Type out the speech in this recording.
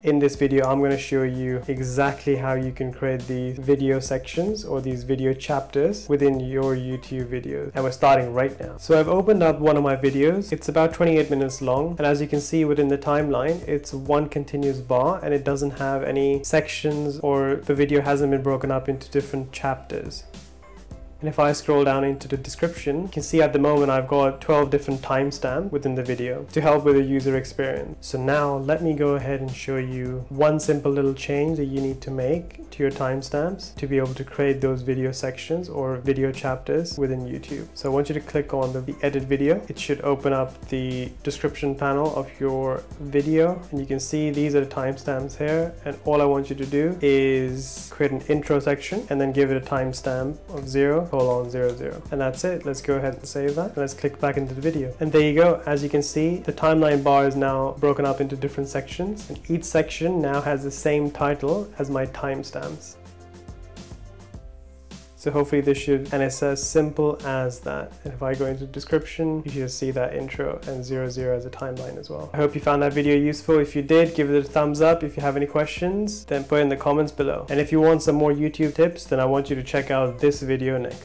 In this video, I'm going to show you exactly how you can create these video sections or these video chapters within your YouTube videos. And we're starting right now. So I've opened up one of my videos. It's about 28 minutes long. And as you can see within the timeline, it's one continuous bar and it doesn't have any sections, or the video hasn't been broken up into different chapters. And if I scroll down into the description, you can see at the moment I've got 12 different timestamps within the video to help with the user experience. So now let me go ahead and show you one simple little change that you need to make to your timestamps to be able to create those video sections or video chapters within YouTube. So I want you to click on the edit video. It should open up the description panel of your video, and you can see these are the timestamps here. And all I want you to do is create an intro section and then give it a timestamp of 0:00, and that's it. Let's go ahead and save that, and let's click back into the video, and there you go. As you can see, the timeline bar is now broken up into different sections, and each section now has the same title as my timestamps. So hopefully this should, and it's as simple as that. And if I go into the description, you should see that intro and 00 as a timeline as well. I hope you found that video useful. If you did, give it a thumbs up. If you have any questions, then put it in the comments below. And if you want some more YouTube tips, then I want you to check out this video next.